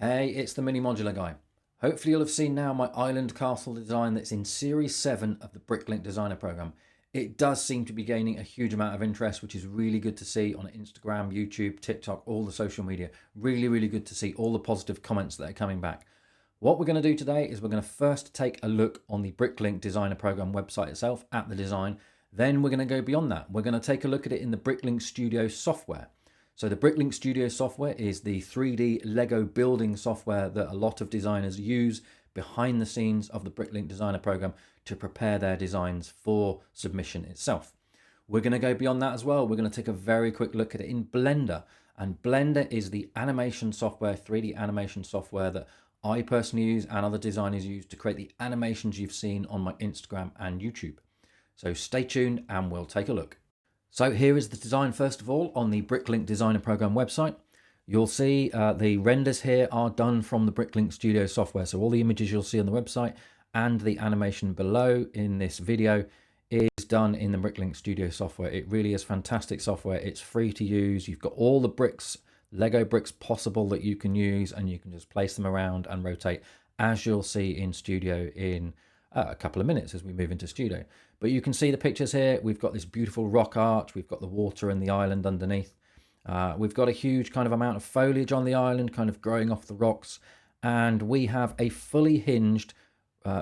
Hey, it's the Mini Modular Guy. Hopefully you'll have seen now my island castle design that's in Series 7 of the BrickLink Designer Program. It does seem to be gaining a huge amount of interest, which is really good to see on Instagram, YouTube, TikTok, all the social media. Really, really good to see all the positive comments that are coming back. What we're going to do today is we're going to first take a look on the BrickLink Designer Program website itself at the design. Then we're going to go beyond that. We're going to take a look at it in the BrickLink Studio software. So the BrickLink Studio software is the 3D Lego building software that a lot of designers use behind the scenes of the BrickLink Designer Program to prepare their designs for submission itself. We're going to go beyond that as well. We're going to take a very quick look at it in Blender. And Blender is the animation software, 3D animation software that I personally use and other designers use to create the animations you've seen on my Instagram and YouTube. So stay tuned and we'll take a look. So here is the design first of all on the BrickLink Designer Program website. You'll see the renders here are done from the BrickLink Studio software. So all the images you'll see on the website and the animation below in this video is done in the BrickLink Studio software. It really is fantastic software. It's free to use. You've got all the bricks, Lego bricks possible that you can use, and you can just place them around and rotate, as you'll see in Studio in a couple of minutes as we move into Studio. But you can see the pictures here. We've got this beautiful rock arch. We've got the water and the island underneath. We've got a huge kind of amount of foliage on the island, kind of growing off the rocks. And we have a fully hinged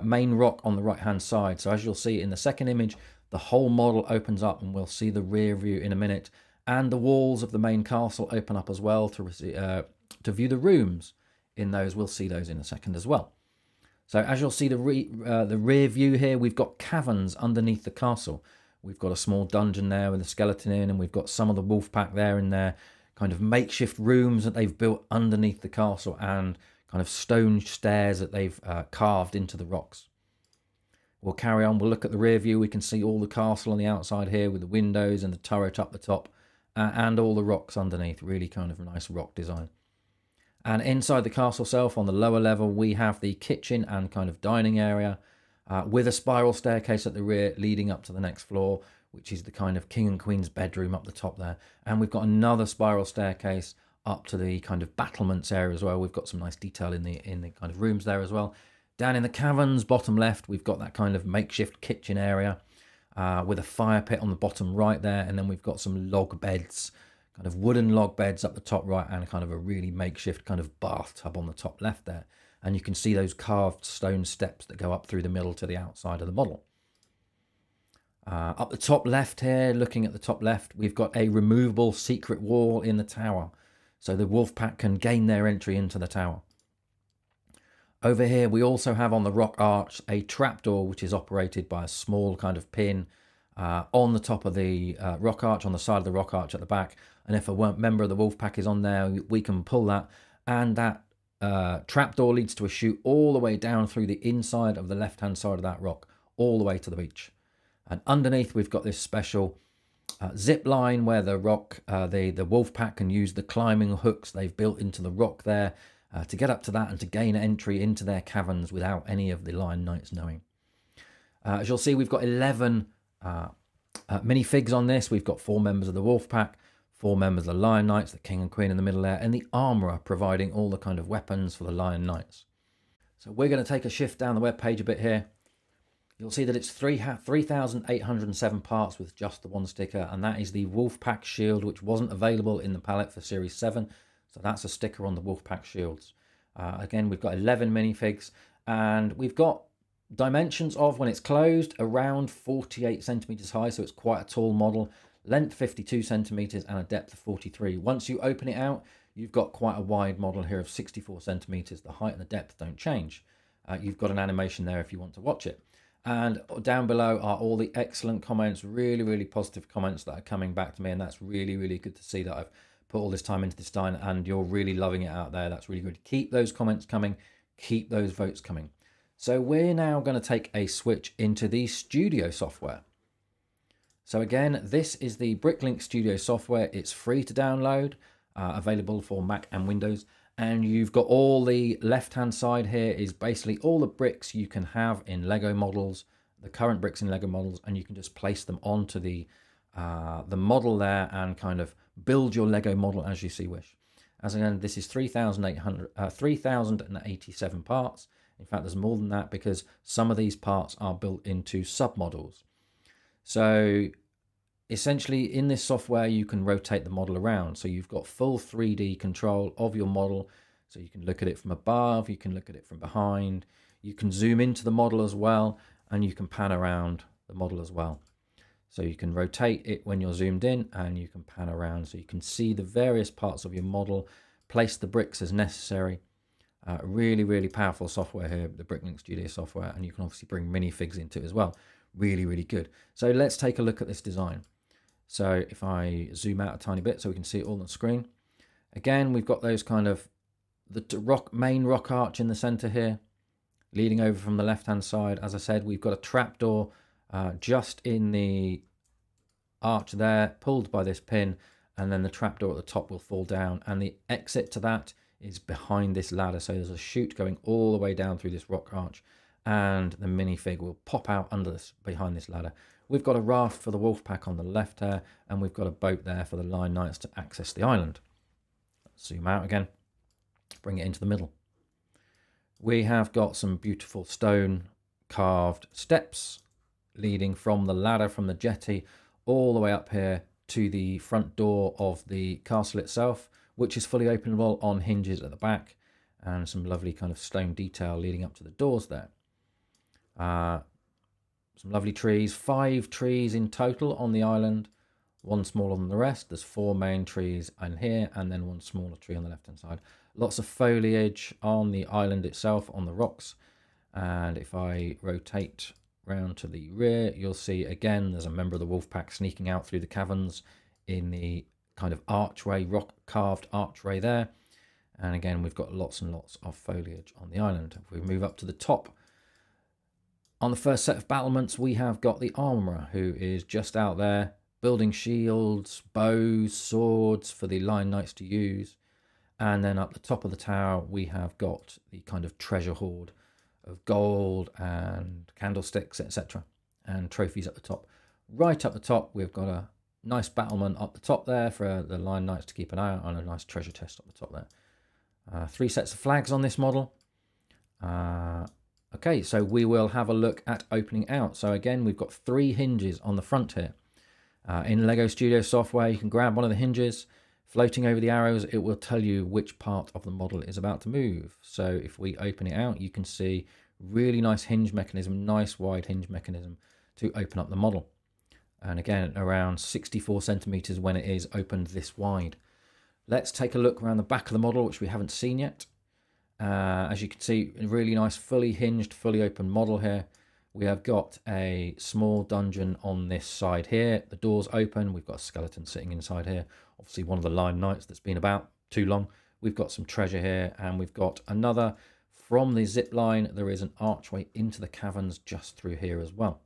main rock on the right-hand side. So as you'll see in the second image, the whole model opens up, and we'll see the rear view in a minute. And the walls of the main castle open up as well to view the rooms in those. We'll see those in a second as well. So as you'll see the rear view here, we've got caverns underneath the castle. We've got a small dungeon there with a skeleton in, and we've got some of the wolf pack there in their kind of makeshift rooms that they've built underneath the castle, and kind of stone stairs that they've carved into the rocks. We'll carry on. We'll look at the rear view. We can see all the castle on the outside here with the windows and the turret up the top and all the rocks underneath. Really kind of a nice rock design. And inside the castle itself, on the lower level, we have the kitchen and kind of dining area with a spiral staircase at the rear leading up to the next floor, which is the kind of king and queen's bedroom up the top there. And we've got another spiral staircase up to the kind of battlements area as well. We've got some nice detail in the kind of rooms there as well. Down in the caverns, bottom left, we've got that kind of makeshift kitchen area with a fire pit on the bottom right there. And then we've got some log beds, kind of wooden log beds up the top right, and kind of a really makeshift kind of bathtub on the top left there. And you can see those carved stone steps that go up through the middle to the outside of the model. Up the top left here, looking at the top left, we've got a removable secret wall in the tower. So the wolf pack can gain their entry into the tower. Over here, we also have on the rock arch a trapdoor, which is operated by a small kind of pin on the top of the rock arch, on the side of the rock arch at the back. And if a member of the wolf pack is on there, we can pull that, and that trapdoor leads to a chute all the way down through the inside of the left-hand side of that rock, all the way to the beach. And underneath, we've got this special zip line where the rock, the wolf pack can use the climbing hooks they've built into the rock there to get up to that and to gain entry into their caverns without any of the Lion Knights knowing. As you'll see, we've got 11 minifigs on this. We've got 4 members of the wolf pack, 4 members of the Lion Knights, the King and Queen in the middle there, and the armourer providing all the kind of weapons for the Lion Knights. So we're going to take a shift down the web page a bit here. You'll see that it's 3,807 parts with just the one sticker, and that is the wolf pack shield, which wasn't available in the palette for Series 7. So that's a sticker on the wolf pack shields. Again, we've got 11 minifigs, and we've got dimensions of, when it's closed, around 48 centimeters high, so it's quite a tall model. Length 52 centimeters and a depth of 43. Once you open it out, you've got quite a wide model here of 64 centimeters. The height and the depth don't change. You've got an animation there if you want to watch it. And down below are all the excellent comments, really, really positive comments that are coming back to me, and that's really, really good to see that I've put all this time into this design and you're really loving it out there. That's really good. Keep those comments coming. Keep those votes coming. So we're now going to take a switch into the Studio software. So again, this is the BrickLink Studio software. It's free to download, available for Mac and Windows. And you've got all the left-hand side here is basically all the bricks you can have in Lego models, the current bricks in Lego models, and you can just place them onto the model there and kind of build your Lego model as you see wish. As again, this is 3,087 parts. In fact, there's more than that because some of these parts are built into submodels. So essentially in this software, you can rotate the model around. So you've got full 3D control of your model. So you can look at it from above, you can look at it from behind, you can zoom into the model as well, and you can pan around the model as well. So you can rotate it when you're zoomed in, and you can pan around so you can see the various parts of your model, place the bricks as necessary. Really, really powerful software here, the BrickLink Studio software, and you can obviously bring minifigs into it as well. Really, really good. So let's take a look at this design. So if I zoom out a tiny bit so we can see it all on the screen. Again, we've got those kind of the main rock arch in the center here, leading over from the left-hand side. As I said, we've got a trapdoor just in the arch there, pulled by this pin, and then the trapdoor at the top will fall down, and the exit to that is behind this ladder. So there's a chute going all the way down through this rock arch, and the minifig will pop out under this, behind this ladder. We've got a raft for the wolf pack on the left here, and we've got a boat there for the line knights to access the island. Zoom out again, bring it into the middle. We have got some beautiful stone carved steps leading from the ladder from the jetty all the way up here to the front door of the castle itself, which is fully openable on hinges at the back, and some lovely kind of stone detail leading up to the doors there. Some lovely trees, 5 trees in total on the island, one smaller than the rest. There's 4 main trees in here, and then one smaller tree on the left hand side. Lots of foliage on the island itself, on the rocks. And if I rotate round to the rear, you'll see again there's a member of the wolf pack sneaking out through the caverns in the kind of archway, rock carved archway there. And again, we've got lots and lots of foliage on the island. If we move up to the top, on the first set of battlements, we have got the armourer, who is just out there building shields, bows, swords for the line knights to use. And then up the top of the tower, we have got the kind of treasure hoard of gold and candlesticks, etc. and trophies at the top. Right up the top, we've got a nice battlement up the top there for the line knights to keep an eye out on, a nice treasure chest up the top there. 3 sets of flags on this model. Okay, so we will have a look at opening out. So again, we've got 3 hinges on the front here. In LEGO Studio software, you can grab one of the hinges. Floating over the arrows, it will tell you which part of the model is about to move. So if we open it out, you can see really nice hinge mechanism, nice wide hinge mechanism to open up the model. And again, around 64 centimeters when it is opened this wide. Let's take a look around the back of the model, which we haven't seen yet. As you can see, a really nice fully hinged, fully open model here. We have got a small dungeon on this side here. The door's open. We've got a skeleton sitting inside here. Obviously one of the line knights that's been about too long. We've got some treasure here, and we've got another from the zip line. There is an archway into the caverns just through here as well.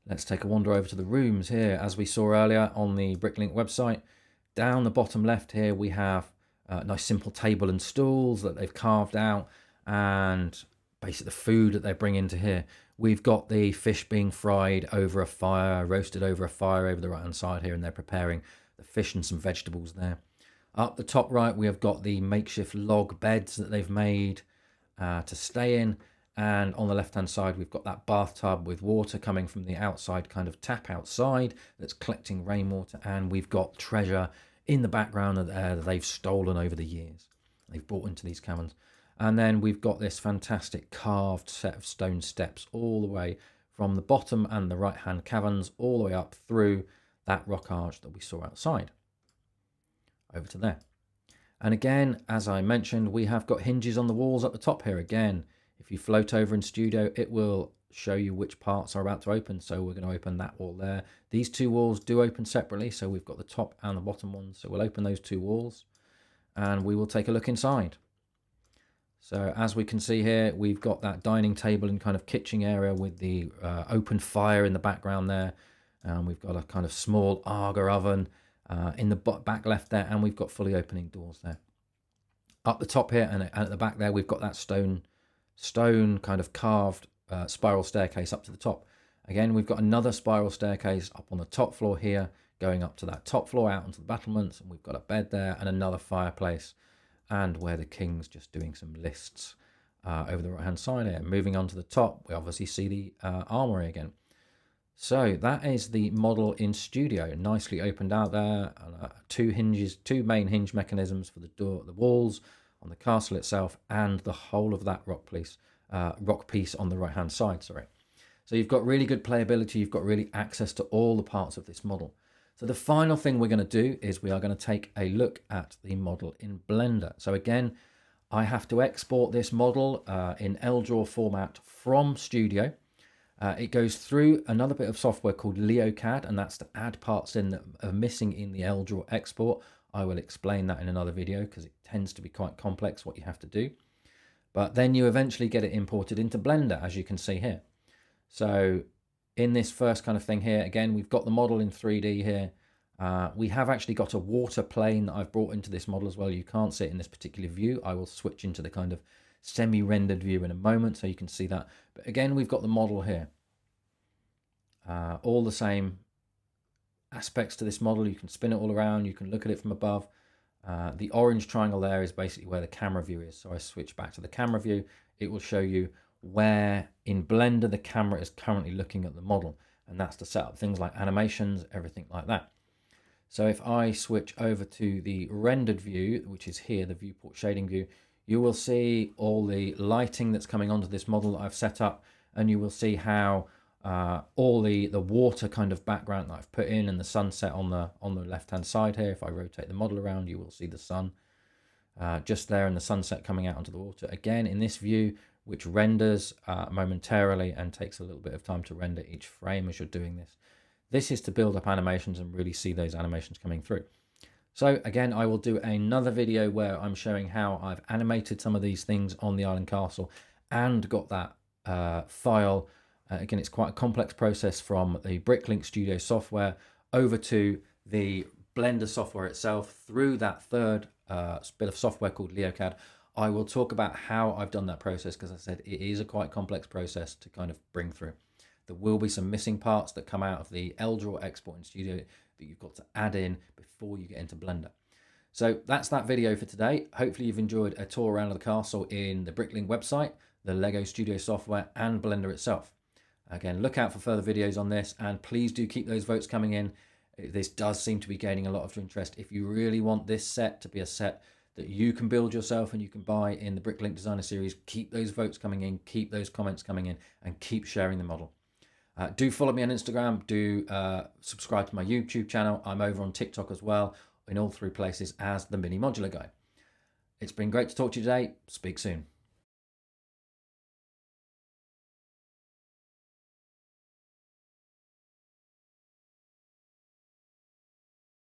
Let's take a wander over to the rooms here. As we saw earlier on the BrickLink website, down the bottom left here, we have a nice simple table and stools that they've carved out, and basically the food that they bring into here. We've got the fish being fried over a fire, roasted over a fire over the right hand side here, and they're preparing the fish and some vegetables there. Up the top right, we have got the makeshift log beds that they've made to stay in. And on the left hand side, we've got that bathtub with water coming from the outside kind of tap outside that's collecting rainwater. And we've got treasure in the background that they've stolen over the years. They've brought into these caverns. And then we've got this fantastic carved set of stone steps all the way from the bottom and the right hand caverns all the way up through that rock arch that we saw outside. Over to there. And again, as I mentioned, we have got hinges on the walls at the top here. Again, if you float over in Studio, it will show you which parts are about to open. So we're going to open that wall there. These 2 walls do open separately. So we've got the top and the bottom ones. So we'll open those 2 walls and we will take a look inside. So as we can see here, we've got that dining table and kind of kitchen area with the open fire in the background there. And we've got a kind of small Aga oven in the back left there, and we've got fully opening doors there. Up the top here and at the back there, we've got that stone kind of carved spiral staircase up to the top. Again, we've got another spiral staircase up on the top floor here going up to that top floor out onto the battlements, and we've got a bed there and another fireplace, and where the king's just doing some lists over the right hand side here. Moving on to the top, we obviously see the armory again. So that is the model in Studio, nicely opened out there. Two main hinge mechanisms for the door, the walls on the castle itself, and the whole of that rock piece on the right hand side. Sorry. So you've got really good playability. You've got really access to all the parts of this model. So the final thing we're going to do is we are going to take a look at the model in Blender. So again, I have to export this model in LDRAW format from Studio. It goes through another bit of software called LeoCAD, and that's to add parts in that are missing in the LDRAW export. I will explain that in another video because it tends to be quite complex what you have to do. But then you eventually get it imported into Blender, as you can see here. So in this first kind of thing here, again, we've got the model in 3D here. We have actually got a water plane that I've brought into this model as well. You can't see it in this particular view. I will switch into the kind of semi-rendered view in a moment so you can see that. But again, we've got the model here. All the same aspects to this model. You can spin it all around. You can look at it from above. The orange triangle there is basically where the camera view is. So I switch back to the camera view. It will show you where in Blender the camera is currently looking at the model. And that's to set up things like animations, everything like that. So if I switch over to the rendered view, which is here, the viewport shading view, you will see all the lighting that's coming onto this model that I've set up, and you will see how all the water kind of background that I've put in and the sunset on the left hand side here. If I rotate the model around, you will see the sun just there and the sunset coming out onto the water. Again, in this view, which renders momentarily and takes a little bit of time to render each frame as you're doing this. This is to build up animations and really see those animations coming through. So again, I will do another video where I'm showing how I've animated some of these things on the Island Castle and got that file. Again, it's quite a complex process from the BrickLink Studio software over to the Blender software itself through that third bit of software called LeoCAD. I will talk about how I've done that process because I said it is a quite complex process to kind of bring through. There will be some missing parts that come out of the LDRAW export in Studio that you've got to add in before you get into Blender. So that's that video for today. Hopefully you've enjoyed a tour around the castle in the BrickLink website, the Lego Studio software, and Blender itself. Again, look out for further videos on this, and please do keep those votes coming in. This does seem to be gaining a lot of interest. If you really want this set to be a set that you can build yourself and you can buy in the BrickLink Designer series, keep those votes coming in, keep those comments coming in, and keep sharing the model. Do follow me on Instagram. Do subscribe to my YouTube channel. I'm over on TikTok as well, in all three places as the Mini Modular Guy. It's been great to talk to you today. Speak soon.